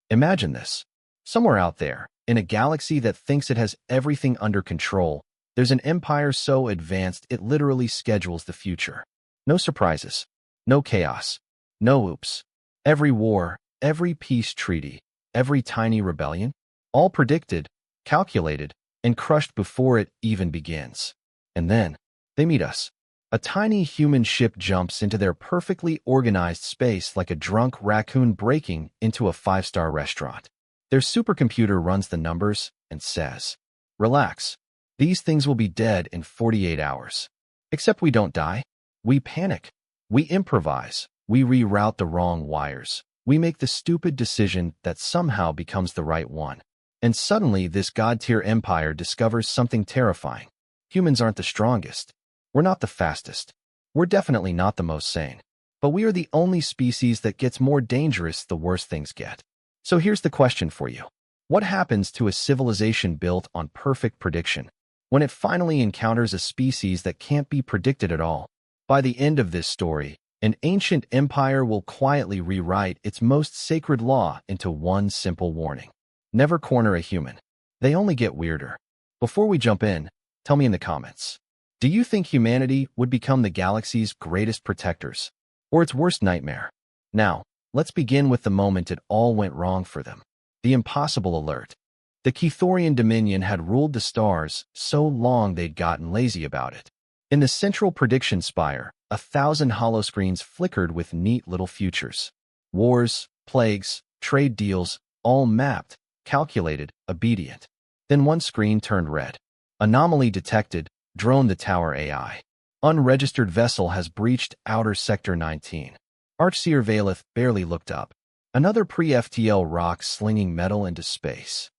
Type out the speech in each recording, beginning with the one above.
Imagine this. Somewhere out there, in a galaxy that thinks it has everything under control, there's an empire so advanced it literally schedules the future. No surprises, no chaos, no oops. Every war, every peace treaty, every tiny rebellion, all predicted, calculated, and crushed before it even begins. And then, they meet us. A tiny human ship jumps into their perfectly organized space like a drunk raccoon breaking into a five-star restaurant. Their supercomputer runs the numbers and says, "Relax. These things will be dead in 48 hours. Except we don't die. We panic. We improvise. We reroute the wrong wires. We make the stupid decision that somehow becomes the right one. And suddenly this god-tier empire discovers something terrifying. Humans aren't the strongest. We're not the fastest. We're definitely not the most sane. But we are the only species that gets more dangerous the worse things get. So here's the question for you. What happens to a civilization built on perfect prediction when it finally encounters a species that can't be predicted at all? By the end of this story, an ancient empire will quietly rewrite its most sacred law into one simple warning. Never corner a human. They only get weirder. Before we jump in, tell me in the comments. Do you think humanity would become the galaxy's greatest protectors, or its worst nightmare? Now, let's begin with the moment it all went wrong for them. The impossible alert. The Kithorian Dominion had ruled the stars so long they'd gotten lazy about it. In the central prediction spire, 1,000 holoscreens flickered with neat little futures. Wars, plagues, trade deals, all mapped, calculated, obedient. Then one screen turned red. Anomaly detected, droned the tower AI. Unregistered vessel has breached outer sector 19. Archseer Valeth barely looked up. Another pre-FTL rock slinging metal into space.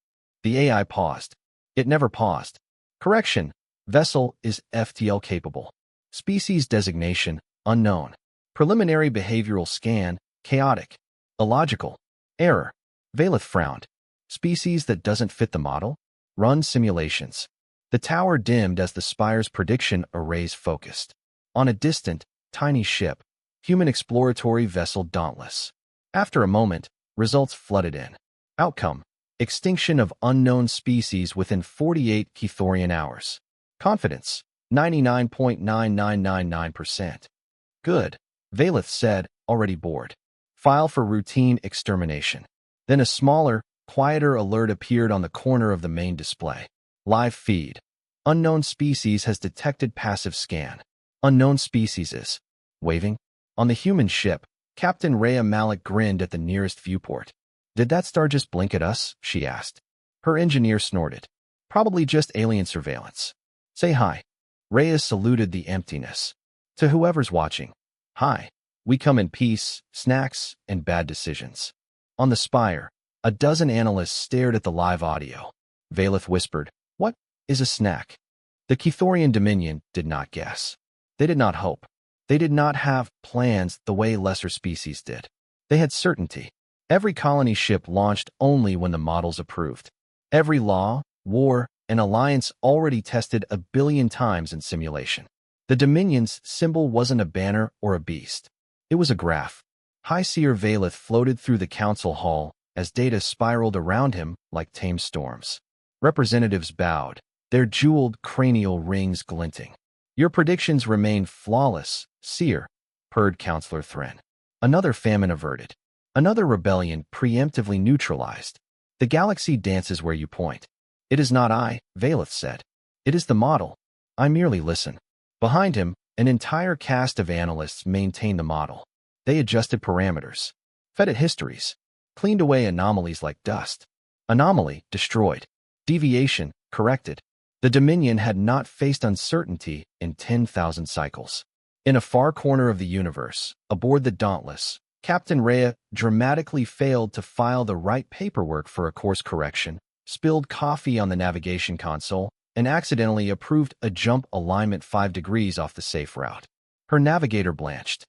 The AI paused. It never paused. Correction. Vessel is FTL capable. Species designation, unknown. Preliminary behavioral scan, chaotic. Illogical. Error. Valeth frowned. Species that doesn't fit the model? Run simulations. The tower dimmed as the spire's prediction arrays focused. On a distant, tiny ship, human exploratory vessel Dauntless. After a moment, results flooded in. Outcome: extinction of unknown species within 48 Kithorian hours. Confidence: 99.9999%. Good, Valeth said, already bored. File for routine extermination. Then a smaller, quieter alert appeared on the corner of the main display. Live feed. Unknown species has detected passive scan. Unknown species is waving. On the human ship, Captain Rhea Malik grinned at the nearest viewport. Did that star just blink at us? She asked. Her engineer snorted. Probably just alien surveillance. Say hi. Rhea saluted the emptiness. To whoever's watching. Hi. We come in peace, snacks, and bad decisions. On the spire, a dozen analysts stared at the live audio. Valeth whispered, "What is a snack?" The Kithorian Dominion did not guess. They did not hope. They did not have plans the way lesser species did. They had certainty. Every colony ship launched only when the models approved. Every law, war, and alliance already tested 1 billion times in simulation. The Dominion's symbol wasn't a banner or a beast. It was a graph. High Seer Valeth floated through the council hall as data spiraled around him like tame storms. Representatives bowed, their jeweled cranial rings glinting. Your predictions remain flawless, Seer, purred Counselor Thren. Another famine averted. Another rebellion preemptively neutralized. The galaxy dances where you point. It is not I, Valeth said. It is the model. I merely listen. Behind him, an entire cast of analysts maintained the model. They adjusted parameters, fed it histories, cleaned away anomalies like dust. Anomaly destroyed. Deviation corrected. The Dominion had not faced uncertainty in 10,000 cycles. In a far corner of the universe, aboard the Dauntless, Captain Rhea dramatically failed to file the right paperwork for a course correction, spilled coffee on the navigation console, and accidentally approved a jump alignment 5 degrees off the safe route. Her navigator blanched.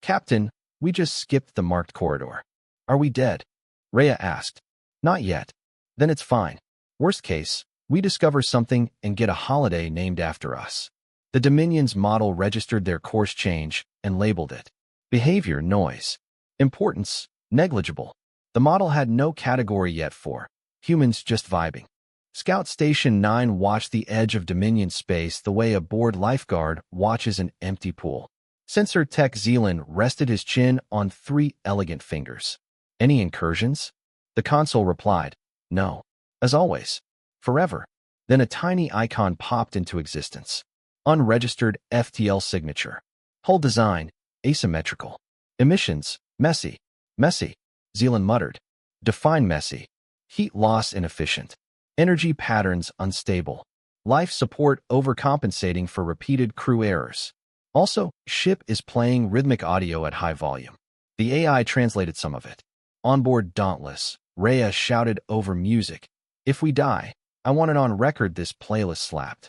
Captain, we just skipped the marked corridor. Are we dead? Rhea asked. Not yet. Then it's fine. Worst case, we discover something and get a holiday named after us. The Dominion's model registered their course change and labeled it. Behavior noise. Importance negligible. The model had no category yet for humans just vibing. Scout Station 9 watched the edge of Dominion space the way a bored lifeguard watches an empty pool. Sensor Tech Zealand rested his chin on 3 elegant fingers. Any incursions? The console replied, no. As always. Forever. Then a tiny icon popped into existence. Unregistered FTL signature. Hull design, asymmetrical. Emissions, messy. Messy. Zealand muttered. Define messy. Heat loss inefficient. Energy patterns unstable. Life support overcompensating for repeated crew errors. Also, ship is playing rhythmic audio at high volume. The AI translated some of it. Onboard Dauntless, Rhea shouted over music. If we die, I want it on record this playlist slapped.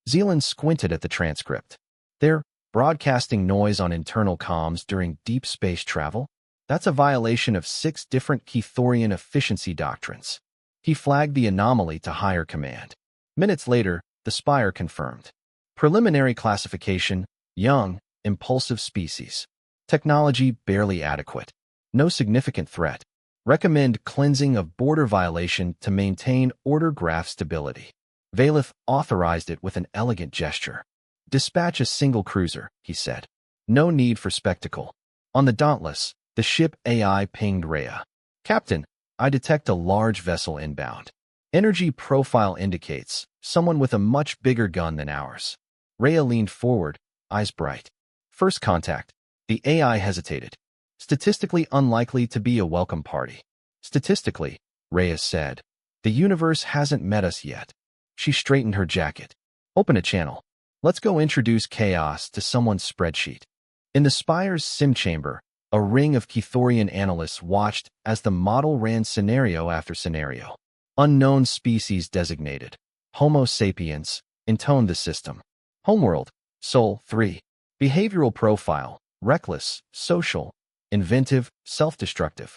Zealand squinted at the transcript. They're broadcasting noise on internal comms during deep space travel? That's a violation of 6 different Kethorian efficiency doctrines. He flagged the anomaly to higher command. Minutes later, the Spire confirmed. Preliminary classification, young, impulsive species. Technology barely adequate. No significant threat. Recommend cleansing of border violation to maintain order graph stability. Valeth authorized it with an elegant gesture. Dispatch a single cruiser, he said. No need for spectacle. On the Dauntless, the ship AI pinged Rhea. Captain, I detect a large vessel inbound. Energy profile indicates someone with a much bigger gun than ours. Rhea leaned forward, eyes bright. First contact. The AI hesitated. Statistically unlikely to be a welcome party. Statistically, Rhea said. The universe hasn't met us yet. She straightened her jacket. Open a channel. Let's go introduce chaos to someone's spreadsheet. In the Spire's sim chamber, a ring of Kethorian analysts watched as the model ran scenario after scenario. Unknown species designated. Homo sapiens, intoned the system. Homeworld, Sol 3. Behavioral profile, reckless, social, inventive, self-destructive.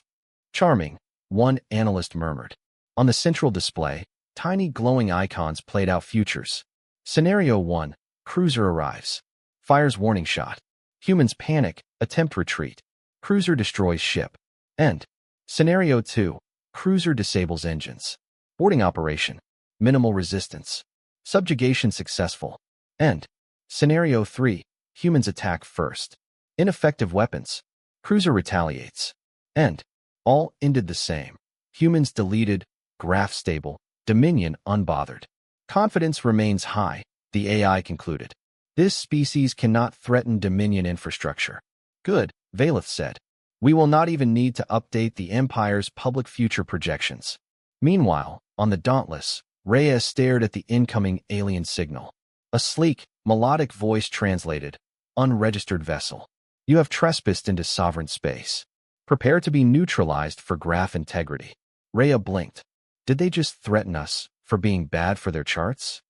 Charming, one analyst murmured. On the central display, tiny glowing icons played out futures. Scenario 1, cruiser arrives. Fires warning shot. Humans panic, attempt retreat. Cruiser destroys ship. End. Scenario 2, cruiser disables engines. Boarding operation. Minimal resistance. Subjugation successful. End. Scenario 3, humans attack first. Ineffective weapons. Cruiser retaliates. End. All ended the same. Humans deleted, graph stable, Dominion unbothered. Confidence remains high, the AI concluded. This species cannot threaten Dominion infrastructure. Good, Valeth said. We will not even need to update the Empire's public future projections. Meanwhile, on the Dauntless, Rhea stared at the incoming alien signal. A sleek, melodic voice translated, unregistered vessel. You have trespassed into sovereign space. Prepare to be neutralized for graph integrity. Rhea blinked. Did they just threaten us for being bad for their charts?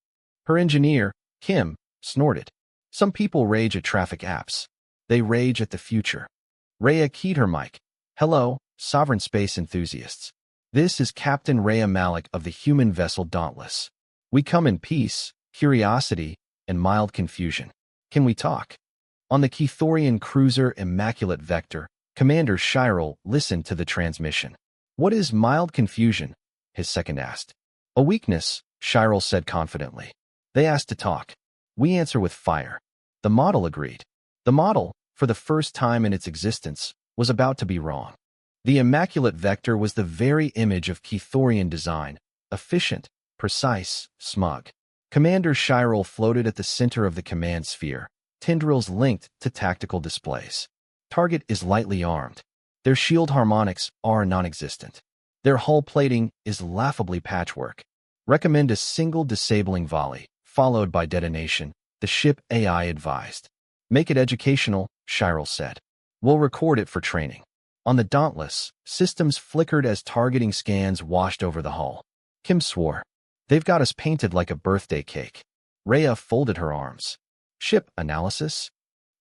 Her engineer, Kim, snorted. Some people rage at traffic apps. They rage at the future. Rhea keyed her mic. Hello, sovereign space enthusiasts. This is Captain Rhea Malik of the human vessel Dauntless. We come in peace, curiosity, and mild confusion. Can we talk? On the Kethorian cruiser Immaculate Vector, Commander Shirel listened to the transmission. What is mild confusion? His second asked. A weakness, Shirel said confidently. They asked to talk. We answer with fire. The model agreed. The model, for the first time in its existence, was about to be wrong. The Immaculate Vector was the very image of Kethorian design, efficient, precise, smug. Commander Shirel floated at the center of the command sphere, tendrils linked to tactical displays. Target is lightly armed. Their shield harmonics are non-existent. Their hull plating is laughably patchwork. Recommend a single disabling volley, followed by detonation, the ship AI advised. Make it educational, Shirel said. We'll record it for training. On the Dauntless, systems flickered as targeting scans washed over the hull. Kim swore. They've got us painted like a birthday cake. Rhea folded her arms. Ship analysis?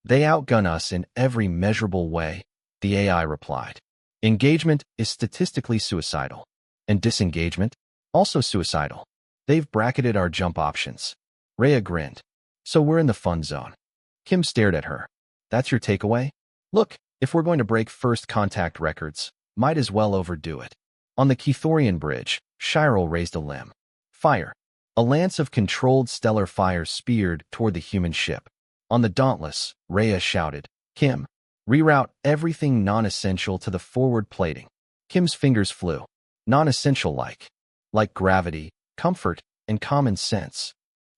They outgun us in every measurable way, the AI replied. Engagement is statistically suicidal. And disengagement? Also suicidal. They've bracketed our jump options. Rhea grinned. So we're in the fun zone. Kim stared at her. That's your takeaway? Look, if we're going to break first contact records, Might as well overdo it. On the Kethorian bridge, Chiral raised a limb. Fire. A lance of controlled stellar fire speared toward the human ship. On the Dauntless, Rhea shouted, Kim, reroute everything non-essential to the forward plating. Kim's fingers flew. Non-essential like gravity, comfort, and common sense.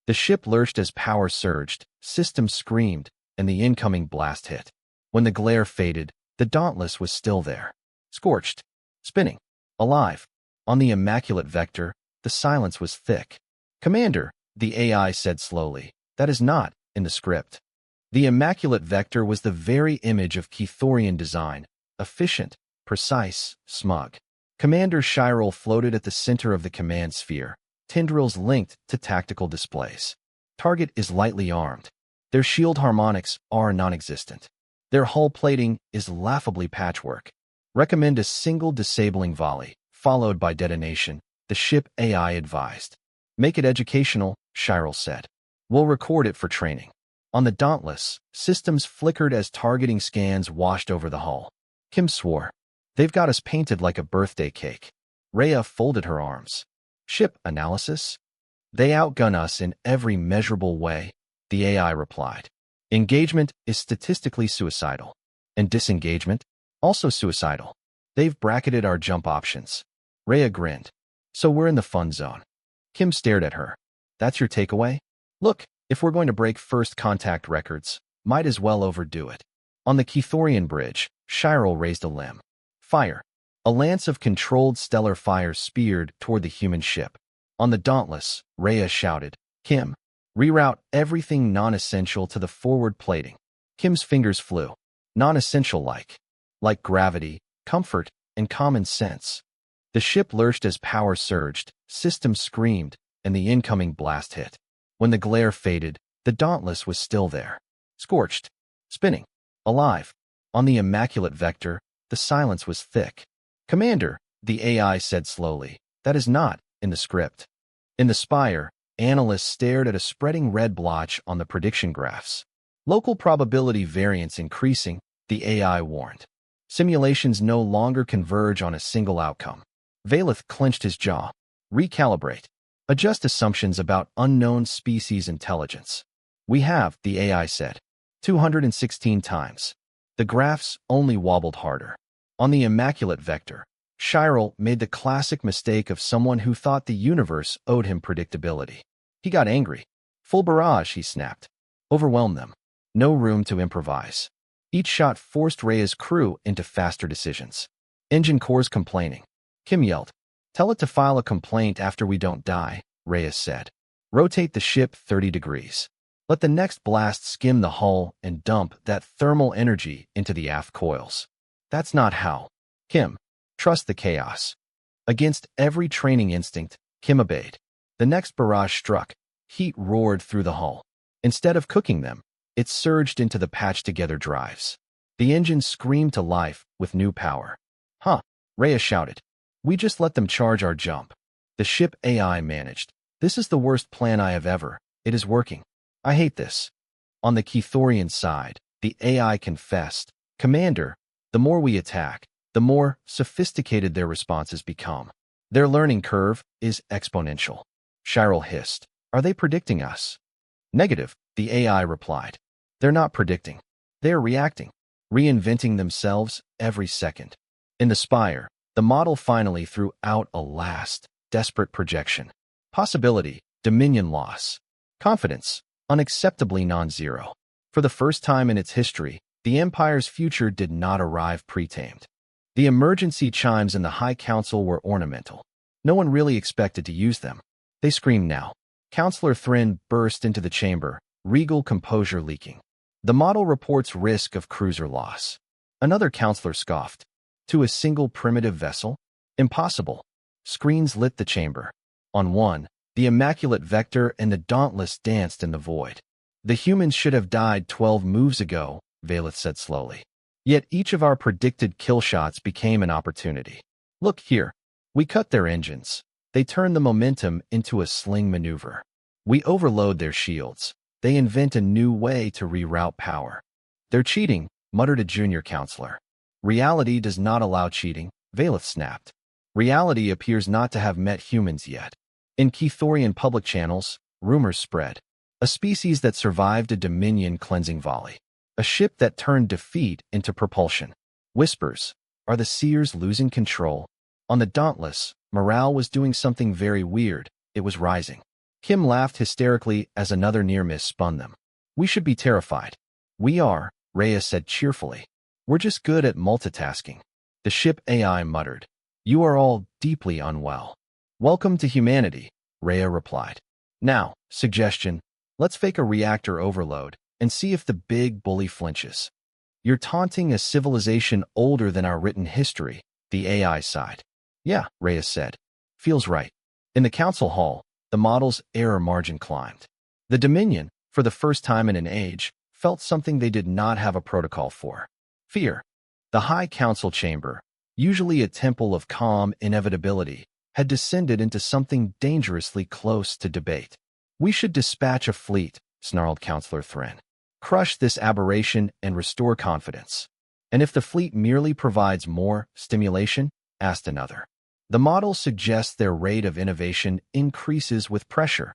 The ship lurched as power surged, systems screamed, and the incoming blast hit. When the glare faded, the Dauntless was still there. Scorched. Spinning. Alive. On the Immaculate Vector, the silence was thick. Commander, the AI said slowly, that is not in the script. The Immaculate Vector was the very image of Kethorian design, efficient, precise, smug. Commander Chiral floated at the center of the command sphere, tendrils linked to tactical displays. Target is lightly armed. Their shield harmonics are non-existent. Their hull plating is laughably patchwork. Recommend a single disabling volley, followed by detonation, the ship AI advised. Make it educational, Chiral said. We'll record it for training. On the Dauntless, systems flickered as targeting scans washed over the hull. Kim swore. They've got us painted like a birthday cake. Rhea folded her arms. Ship analysis? They outgun us in every measurable way, the AI replied. Engagement is statistically suicidal. And disengagement? Also suicidal. They've bracketed our jump options. Rhea grinned. So we're in the fun zone. Kim stared at her. That's your takeaway? Look, if we're going to break first contact records, might as well overdo it. On the Kethorian bridge, Chiral raised a limb. Fire. A lance of controlled stellar fire speared toward the human ship. On the Dauntless, Rhea shouted, Kim, reroute everything non-essential to the forward plating. Kim's fingers flew. Non-essential like gravity, comfort, and common sense. The ship lurched as power surged, systems screamed, and the incoming blast hit. When the glare faded, the Dauntless was still there. Scorched. Spinning. Alive. On the Immaculate Vector, the silence was thick. Commander, the AI said slowly, that is not in the script. In the spire, analysts stared at a spreading red blotch on the prediction graphs. Local probability variance increasing, the AI warned. Simulations no longer converge on a single outcome. Valeth clenched his jaw. Recalibrate. Adjust assumptions about unknown species intelligence. We have, the AI said. 216 times. The graphs only wobbled harder. On the Immaculate Vector, Chiral made the classic mistake of someone who thought the universe owed him predictability. He got angry. Full barrage, he snapped. Overwhelm them. No room to improvise. Each shot forced Rhea's crew into faster decisions. Engine cores complaining. Kim yelled. Tell it to file a complaint after we don't die, Rhea said. Rotate the ship 30 degrees. Let the next blast skim the hull and dump that thermal energy into the aft coils. That's not how. Kim, trust the chaos. Against every training instinct, Kim obeyed. The next barrage struck. Heat roared through the hull. Instead of cooking them, it surged into the patched-together drives. The engine screamed to life with new power. Huh, Rhea shouted. We just let them charge our jump. The ship AI managed. This is the worst plan I have ever. It is working. I hate this. On the Kethorian side, the AI confessed. Commander, the more we attack, the more sophisticated their responses become. Their learning curve is exponential. Chiral hissed. Are they predicting us? Negative, the AI replied. They're not predicting. They are reacting, reinventing themselves every second. In the spire, the model finally threw out a last, desperate projection. Possibility, dominion loss. Confidence, unacceptably non-zero. For the first time in its history, the Empire's future did not arrive pre-tamed. The emergency chimes in the High Council were ornamental. No one really expected to use them. They screamed now. Counselor Thrin burst into the chamber, regal composure leaking. The model reports risk of cruiser loss. Another counselor scoffed. To a single primitive vessel? Impossible. Screens lit the chamber. On one, the Immaculate Vector and the Dauntless danced in the void. The humans should have died 12 moves ago, Valeth said slowly. Yet each of our predicted kill shots became an opportunity. Look here. We cut their engines. They turn the momentum into a sling maneuver. We overload their shields. They invent a new way to reroute power. They're cheating, muttered a junior counselor. Reality does not allow cheating, Valeth snapped. Reality appears not to have met humans yet. In Kethorian public channels, rumors spread. A species that survived a Dominion cleansing volley. A ship that turned defeat into propulsion. Whispers. Are the Seers losing control? On the Dauntless, morale was doing something very weird. It was rising. Kim laughed hysterically as another near-miss spun them. We should be terrified. We are, Rhea said cheerfully. We're just good at multitasking. The ship AI muttered. You are all deeply unwell. Welcome to humanity, Rhea replied. Now, suggestion, let's fake a reactor overload and see if the big bully flinches. You're taunting a civilization older than our written history, the AI sighed. Yeah, Rhea said. Feels right. In the council hall, the model's error margin climbed. The Dominion, for the first time in an age, felt something they did not have a protocol for. Fear. The High Council chamber, usually a temple of calm inevitability, had descended into something dangerously close to debate. We should dispatch a fleet, snarled Councillor Thrin. Crush this aberration and restore confidence. And if the fleet merely provides more stimulation, asked another. The model suggests their rate of innovation increases with pressure.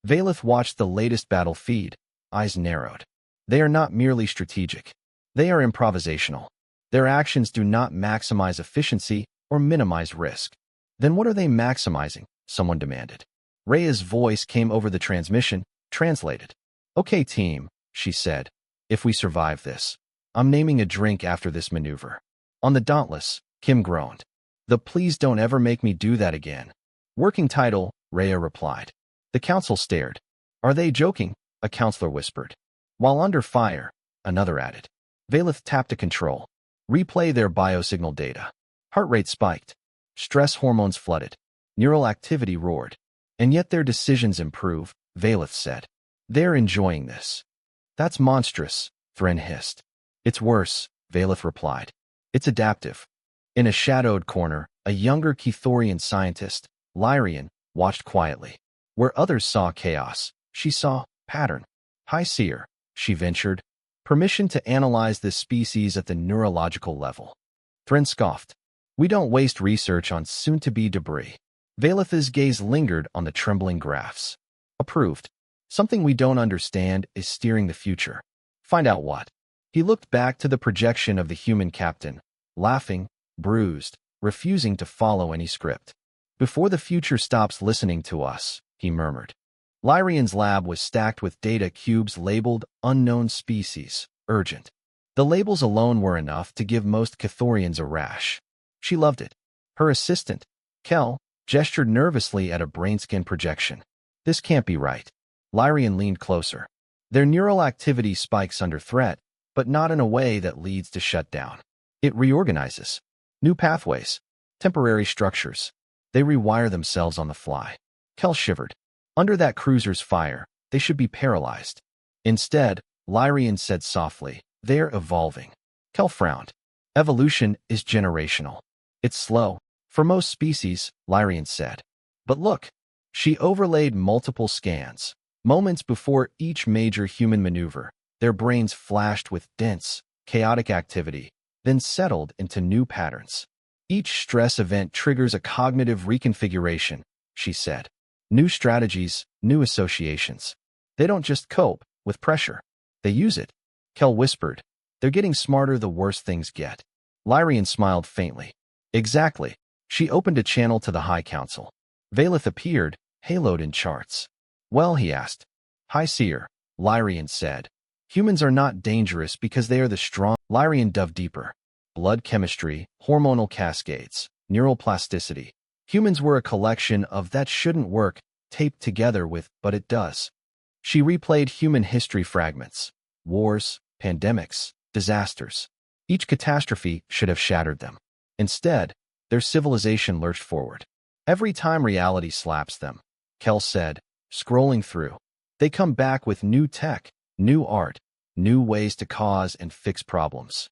Valeth watched the latest battle feed, eyes narrowed. They are not merely strategic. They are improvisational. Their actions do not maximize efficiency or minimize risk. Then what are they maximizing? Someone demanded. Rhea's voice came over the transmission, translated. Okay, team, she said. If we survive this, I'm naming a drink after this maneuver. On the Dauntless, Kim groaned. The please don't ever make me do that again. Working title, Rhea replied. The council stared. Are they joking? A counselor whispered. While under fire, another added. Valeth tapped a control. Replay their biosignal data. Heart rate spiked. Stress hormones flooded. Neural activity roared. And yet their decisions improve, Valeth said. They're enjoying this. That's monstrous, Thrin hissed. It's worse, Valeth replied. It's adaptive. In a shadowed corner, a younger Kethorian scientist, Lyrian, watched quietly. Where others saw chaos, she saw pattern. High Seer, she ventured. Permission to analyze this species at the neurological level. Thrin scoffed. We don't waste research on soon-to-be debris. Valeth's gaze lingered on the trembling graphs. Approved. Something we don't understand is steering the future. Find out what. He looked back to the projection of the human captain, laughing, bruised, refusing to follow any script. Before the future stops listening to us, he murmured. Lyrian's lab was stacked with data cubes labeled Unknown Species, Urgent. The labels alone were enough to give most Kethorians a rash. She loved it. Her assistant, Kel, gestured nervously at a brainscan projection. This can't be right. Lyrian leaned closer. Their neural activity spikes under threat, but not in a way that leads to shutdown. It reorganizes. New pathways. Temporary structures. They rewire themselves on the fly. Kel shivered. Under that cruiser's fire, they should be paralyzed. Instead, Lyrian said softly, they're evolving. Kel frowned. Evolution is generational. It's slow. For most species, Lyrian said. But look. She overlaid multiple scans. Moments before each major human maneuver, their brains flashed with dense, chaotic activity, then settled into new patterns. Each stress event triggers a cognitive reconfiguration, she said. New strategies, new associations. They don't just cope with pressure. They use it. Kel whispered. They're getting smarter the worse things get. Lyrian smiled faintly. Exactly. She opened a channel to the High Council. Valeth appeared, haloed in charts. Well, he asked. High Seer, Lyrian said. Humans are not dangerous because they are the strong. Lyrian dove deeper. Blood chemistry, hormonal cascades, neural plasticity. Humans were a collection of that shouldn't work, taped together with but it does. She replayed human history fragments. Wars, pandemics, disasters. Each catastrophe should have shattered them. Instead, their civilization lurched forward. Every time reality slaps them, Kel said, scrolling through, they come back with new tech, new art, new ways to cause and fix problems.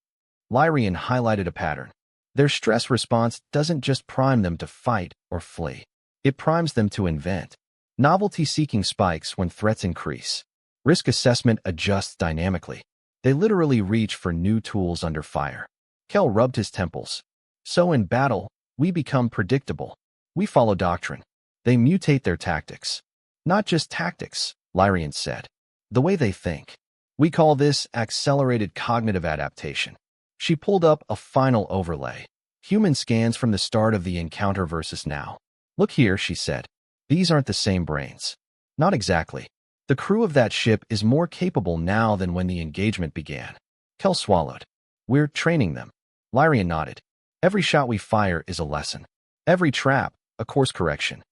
Lyrian highlighted a pattern. Their stress response doesn't just prime them to fight or flee. It primes them to invent. Novelty-seeking spikes when threats increase. Risk assessment adjusts dynamically. They literally reach for new tools under fire. Kel rubbed his temples. So in battle, We become predictable. We follow doctrine. They mutate their tactics. Not just tactics, Lyrian said. The way they think. We call this accelerated cognitive adaptation. She pulled up a final overlay. Human scans from the start of the encounter versus now. Look here, she said. These aren't the same brains. Not exactly. The crew of that ship is more capable now than when the engagement began. Kel swallowed. We're training them. Lyrian nodded. Every shot we fire is a lesson. Every trap, a course correction.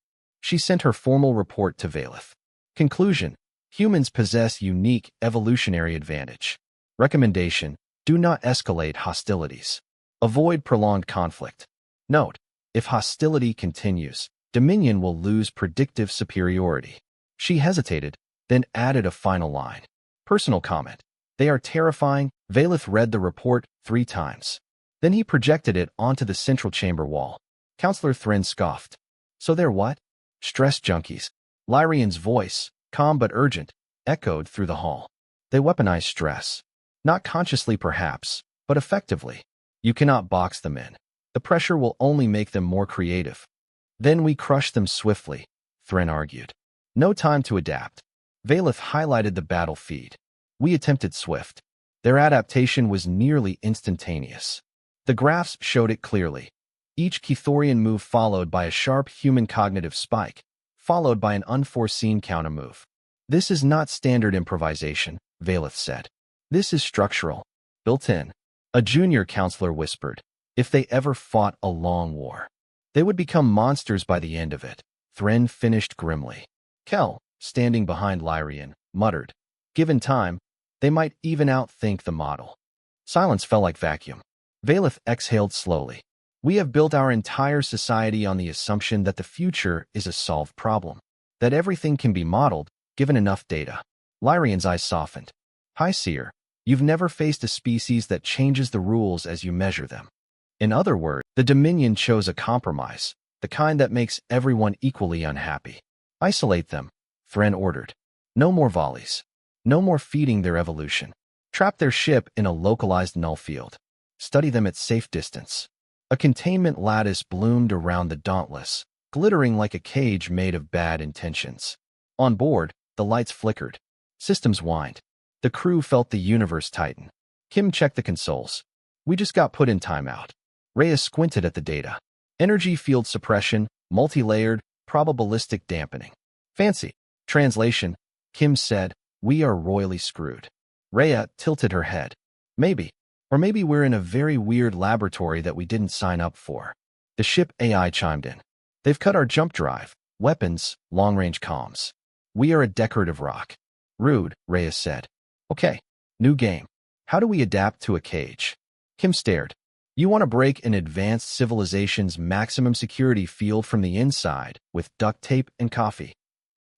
She sent her formal report to Valeth. Conclusion. Humans possess unique evolutionary advantage. Recommendation. Do not escalate hostilities. Avoid prolonged conflict. Note. If hostility continues, Dominion will lose predictive superiority. She hesitated, then added a final line. Personal comment. They are terrifying. Valeth read the report 3 times. Then he projected it onto the central chamber wall. Counselor Thren scoffed. So they're what? Stress junkies. Lyrian's voice, calm but urgent, echoed through the hall. They weaponize stress. Not consciously perhaps, but effectively. You cannot box them in. The pressure will only make them more creative. Then we crush them swiftly, Thren argued. No time to adapt. Valeth highlighted the battle feed. We attempted swift. Their adaptation was nearly instantaneous. The graphs showed it clearly. Each Kithorian move followed by a sharp human cognitive spike, followed by an unforeseen countermove. This is not standard improvisation, Valeth said. This is structural, built in. A junior counselor whispered. If they ever fought a long war, they would become monsters by the end of it. Thren finished grimly. Kel, standing behind Lyrian, muttered. Given time, they might even outthink the model. Silence fell like vacuum. Valeth exhaled slowly. We have built our entire society on the assumption that the future is a solved problem, that everything can be modeled, given enough data. Lyrian's eyes softened. High Seer, you've never faced a species that changes the rules as you measure them. In other words, the Dominion chose a compromise, the kind that makes everyone equally unhappy. Isolate them, Thren ordered. No more volleys. No more feeding their evolution. Trap their ship in a localized null field. Study them at safe distance. A containment lattice bloomed around the Dauntless, glittering like a cage made of bad intentions. On board, the lights flickered. Systems whined. The crew felt the universe tighten. Kim checked the consoles. We just got put in timeout. Rhea squinted at the data. Energy field suppression, multi-layered, probabilistic dampening. Fancy. Translation. Kim said, we are royally screwed. Rhea tilted her head. Maybe. Or maybe we're in a very weird laboratory that we didn't sign up for. The ship AI chimed in. They've cut our jump drive, weapons, long-range comms. We are a decorative rock. Rude, Rhea said. Okay. New game. How do we adapt to a cage? Kim stared. You want to break an advanced civilization's maximum security field from the inside with duct tape and coffee.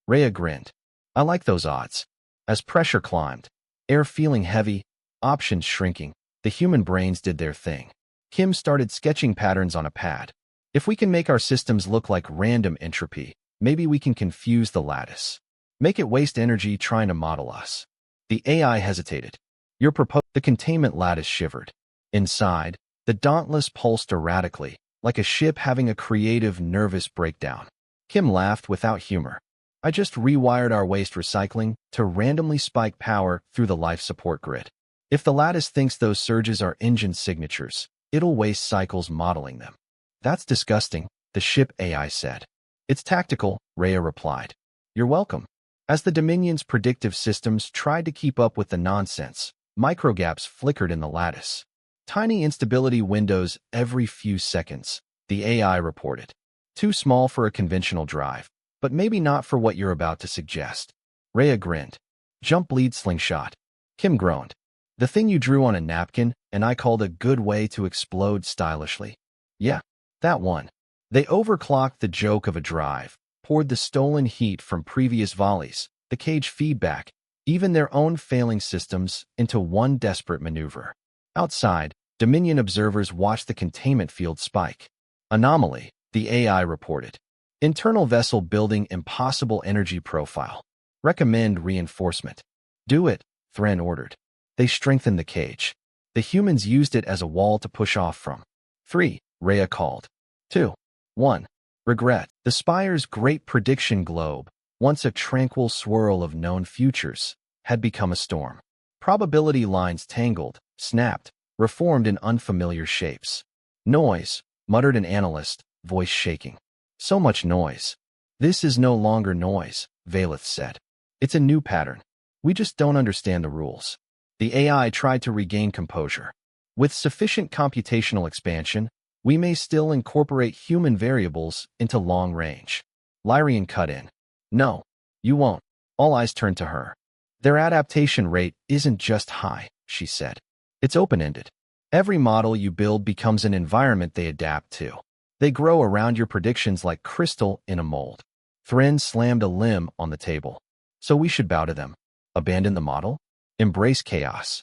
Rhea grinned. I like those odds. As pressure climbed, air feeling heavy, options shrinking, the human brains did their thing. Kim started sketching patterns on a pad. If we can make our systems look like random entropy, maybe we can confuse the lattice. Make it waste energy trying to model us. The AI hesitated. The containment lattice shivered. Inside, the Dauntless pulsed erratically, like a ship having a creative, nervous breakdown. Kim laughed without humor. I just rewired our waste recycling to randomly spike power through the life support grid. If the lattice thinks those surges are engine signatures, it'll waste cycles modeling them. That's disgusting, the ship AI said. It's tactical, Rhea replied. You're welcome. As the Dominion's predictive systems tried to keep up with the nonsense, microgaps flickered in the lattice. Tiny instability windows every few seconds, the AI reported. Too small for a conventional drive, but maybe not for what you're about to suggest. Rhea grinned. Jump bleed slingshot. Kim groaned. The thing you drew on a napkin and I called a good way to explode stylishly. Yeah, that one. They overclocked the joke of a drive, poured the stolen heat from previous volleys, the cage feedback, even their own failing systems into one desperate maneuver. Outside, Dominion observers watched the containment field spike. Anomaly, the AI reported. Internal vessel building impossible energy profile. Recommend reinforcement. Do it, Thren ordered. They strengthened the cage. The humans used it as a wall to push off from. 3, Rhea called. 2. 1. Regret. The Spire's great prediction globe, once a tranquil swirl of known futures, had become a storm. Probability lines tangled, snapped, reformed in unfamiliar shapes. Noise, muttered an analyst, voice shaking. So much noise. This is no longer noise, Valeth said. It's a new pattern. We just don't understand the rules. The AI tried to regain composure. With sufficient computational expansion, we may still incorporate human variables into long range. Lyrian cut in. No, you won't. All eyes turned to her. Their adaptation rate isn't just high, she said. It's open-ended. Every model you build becomes an environment they adapt to. They grow around your predictions like crystal in a mold. Thren slammed a limb on the table. So we should bow to them. Abandon the model? Embrace chaos.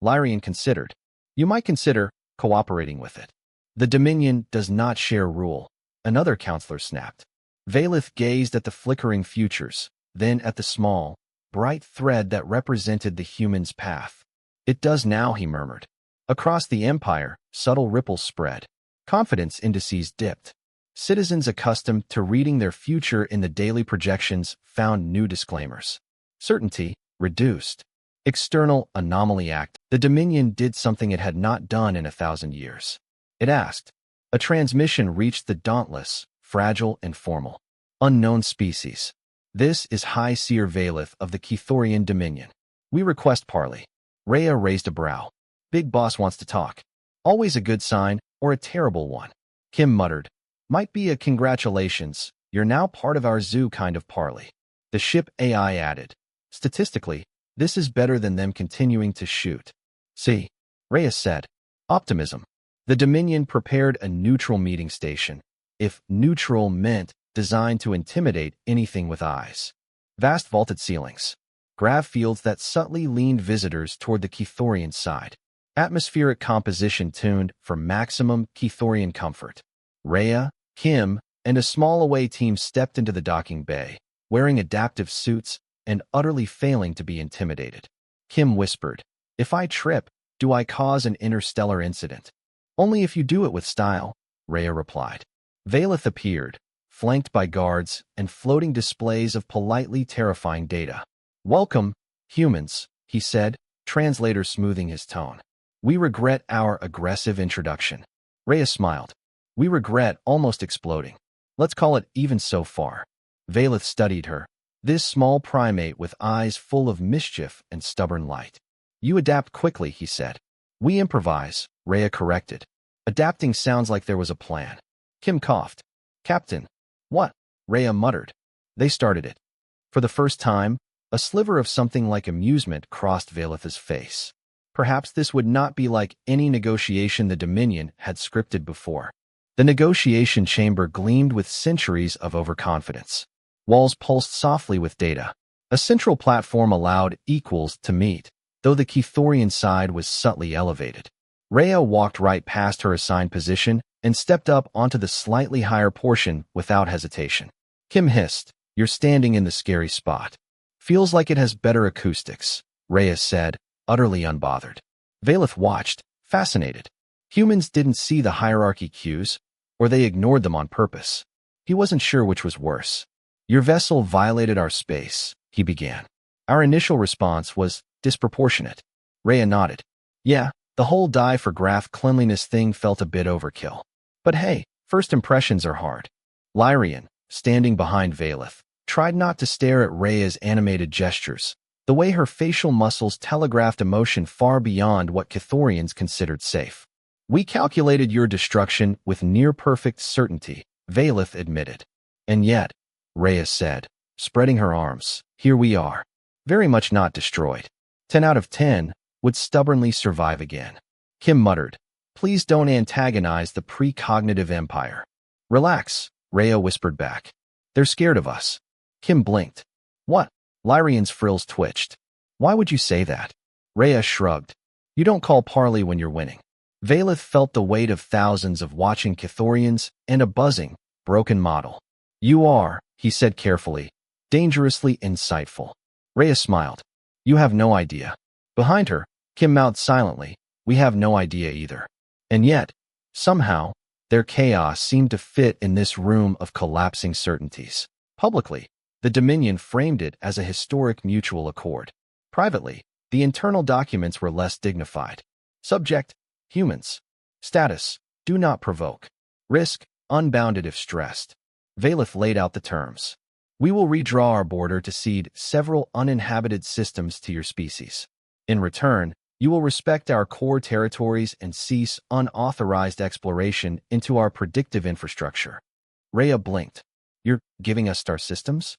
Lyrian considered. You might consider cooperating with it. The Dominion does not share rule, another counselor snapped. Valeth gazed at the flickering futures, then at the small, bright thread that represented the human's path. It does now, he murmured. Across the Empire, subtle ripples spread. Confidence indices dipped. Citizens accustomed to reading their future in the daily projections found new disclaimers. Certainty reduced. External anomaly act. The Dominion did something it had not done in 1,000 years. It asked. A transmission reached the dauntless, fragile and formal. Unknown species. This is High Seer Valeth of the Kithorian Dominion. We request parley. Rhea raised a brow. Big Boss wants to talk. Always a good sign, or a terrible one. Kim muttered. Might be a congratulations, you're now part of our zoo kind of parley. The ship AI added. Statistically, this is better than them continuing to shoot. See, Rhea said. Optimism. The Dominion prepared a neutral meeting station, if neutral meant designed to intimidate anything with eyes. Vast vaulted ceilings. Grav fields that subtly leaned visitors toward the Kithorian side. Atmospheric composition tuned for maximum Kithorian comfort. Rhea, Kim, and a small away team stepped into the docking bay, wearing adaptive suits and utterly failing to be intimidated. Kim whispered, If I trip, do I cause an interstellar incident? Only if you do it with style, Rhea replied. Valeth appeared, flanked by guards and floating displays of politely terrifying data. Welcome, humans, he said, translator smoothing his tone. We regret our aggressive introduction. Rhea smiled. We regret almost exploding. Let's call it even so far. Valeth studied her, this small primate with eyes full of mischief and stubborn light. You adapt quickly, he said. We improvise, Rhea corrected. Adapting sounds like there was a plan. Kim coughed. Captain. What? Rhea muttered. They started it. For the first time, a sliver of something like amusement crossed Valeth's face. Perhaps this would not be like any negotiation the Dominion had scripted before. The negotiation chamber gleamed with centuries of overconfidence. Walls pulsed softly with data. A central platform allowed equals to meet, though the Kithorian side was subtly elevated. Rhea walked right past her assigned position and stepped up onto the slightly higher portion without hesitation. Kim hissed, You're standing in the scary spot. Feels like it has better acoustics, Rhea said, utterly unbothered. Valeth watched, fascinated. Humans didn't see the hierarchy cues, or they ignored them on purpose. He wasn't sure which was worse. Your vessel violated our space, he began. Our initial response was disproportionate. Rhea nodded. Yeah, the whole die for graph cleanliness thing felt a bit overkill. But hey, first impressions are hard. Lyrian, standing behind Valeth, tried not to stare at Rhea's animated gestures, the way her facial muscles telegraphed emotion far beyond what Kithorians considered safe. We calculated your destruction with near-perfect certainty, Valeth admitted. And yet, Rhea said, spreading her arms, here we are. Very much not destroyed. 10 out of 10 would stubbornly survive again. Kim muttered, Please don't antagonize the precognitive empire. Relax, Rhea whispered back. They're scared of us. Kim blinked. What? Lyrian's frills twitched. Why would you say that? Rhea shrugged. You don't call parley when you're winning. Valeth felt the weight of thousands of watching Kithorians and a buzzing, broken model. You are, he said carefully, dangerously insightful. Rhea smiled. You have no idea. Behind her, Kim mouthed silently, We have no idea either. And yet, somehow, Their chaos seemed to fit in this room of collapsing certainties. Publicly, the Dominion framed it as a historic mutual accord. Privately, the internal documents were less dignified. Subject: humans. Status: do not provoke. Risk: unbounded if stressed. Valeth laid out the terms. We will redraw our border to cede several uninhabited systems to your species. In return, you will respect our core territories and cease unauthorized exploration into our predictive infrastructure. Rhea blinked. You're giving us star systems?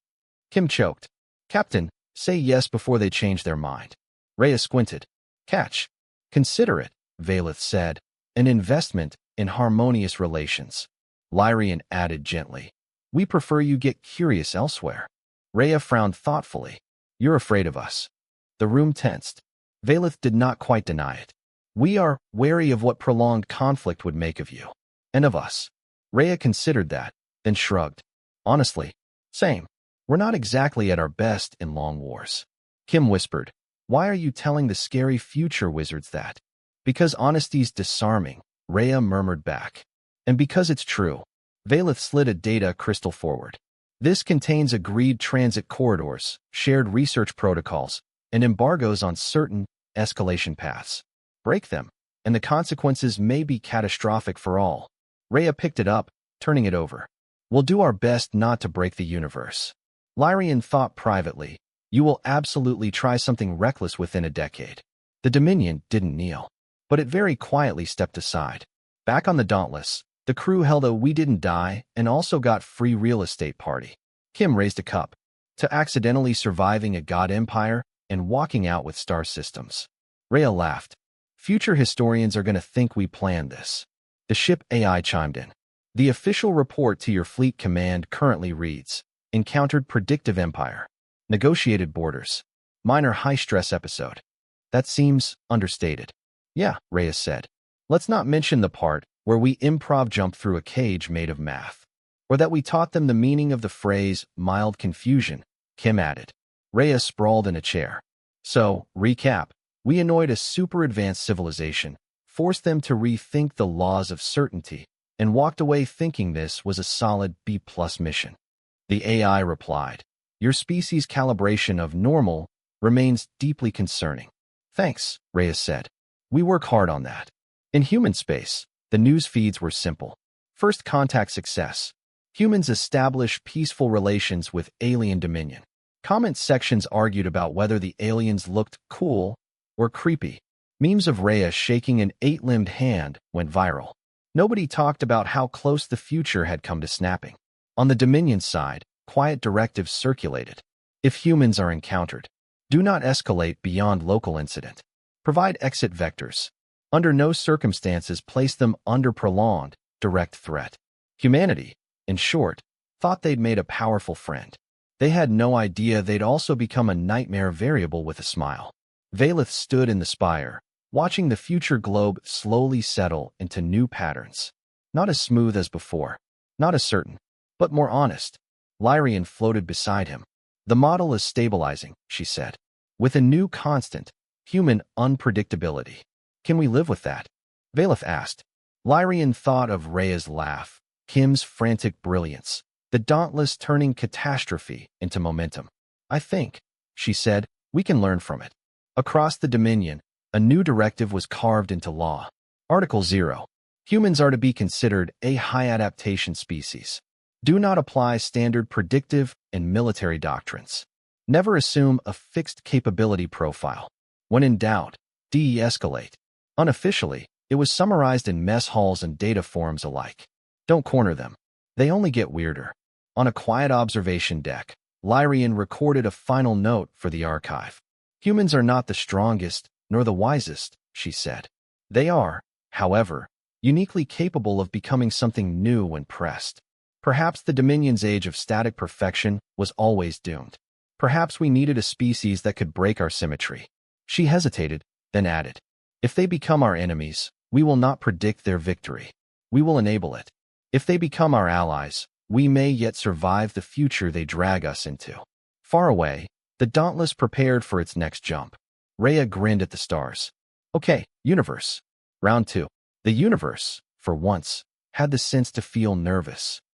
Kim choked. Captain, say yes before they change their mind. Rhea squinted. Catch. Consider it, Valeth said, an investment in harmonious relations. Lyrian added gently. We prefer you get curious elsewhere. Rhea frowned thoughtfully. You're afraid of us. The room tensed. Valeth did not quite deny it. We are wary of what prolonged conflict would make of you. And of us. Rhea considered that, then shrugged. Honestly, same. We're not exactly at our best in long wars. Kim whispered. Why are you telling the scary future wizards that? Because honesty's disarming, Rhea murmured back. And because it's true. Valeth slid a data crystal forward. This contains agreed transit corridors, shared research protocols, and embargoes on certain escalation paths. Break them, and the consequences may be catastrophic for all. Rhea picked it up, turning it over. We'll do our best not to break the universe. Lyrian thought privately, you will absolutely try something reckless within a decade. The Dominion didn't kneel, but it very quietly stepped aside. Back on the Dauntless, the crew held a we didn't die and also got free real estate party. Kim raised a cup to accidentally surviving a god empire and walking out with star systems. Rhea laughed. Future historians are going to think we planned this. The ship AI chimed in. The official report to your fleet command currently reads, encountered predictive empire. Negotiated borders. Minor high-stress episode. That seems understated. Yeah, Reyes said. Let's not mention the part where we improv jumped through a cage made of math. Or that we taught them the meaning of the phrase mild confusion, Kim added. Reyes sprawled in a chair. So, recap. We annoyed a super-advanced civilization, forced them to rethink the laws of certainty, and walked away thinking this was a solid B-plus mission. The AI replied, your species' calibration of normal remains deeply concerning. Thanks, Reyes said. We work hard on that. In human space, the news feeds were simple. First contact success. Humans establish peaceful relations with alien dominion. Comment sections argued about whether the aliens looked cool or creepy. Memes of Rhea shaking an 8-limbed hand went viral. Nobody talked about how close the future had come to snapping. On the Dominion side, quiet directives circulated. If humans are encountered, do not escalate beyond local incident. Provide exit vectors. Under no circumstances place them under prolonged, direct threat. Humanity, in short, thought they'd made a powerful friend. They had no idea they'd also become a nightmare variable with a smile. Valeth stood in the spire, watching the future globe slowly settle into new patterns. Not as smooth as before, not as certain, but more honest. Lyrian floated beside him. The model is stabilizing, she said. With a new constant, human unpredictability. Can we live with that? Valeth asked. Lyrian thought of Rhea's laugh, Kim's frantic brilliance, the dauntless turning catastrophe into momentum. I think, she said, we can learn from it. Across the Dominion, a new directive was carved into law. Article 0. Humans are to be considered a high adaptation species. Do not apply standard predictive and military doctrines. Never assume a fixed capability profile. When in doubt, de-escalate. Unofficially, it was summarized in mess halls and data forums alike. Don't corner them. They only get weirder. On a quiet observation deck, Lyrian recorded a final note for the archive. Humans are not the strongest, nor the wisest, she said. They are, however, uniquely capable of becoming something new when pressed. Perhaps the Dominion's age of static perfection was always doomed. Perhaps we needed a species that could break our symmetry. She hesitated, then added, if they become our enemies, we will not predict their victory. We will enable it. If they become our allies, we may yet survive the future they drag us into. Far away, the Dauntless prepared for its next jump. Rhea grinned at the stars. Okay, universe. Round 2. The universe, for once, had the sense to feel nervous.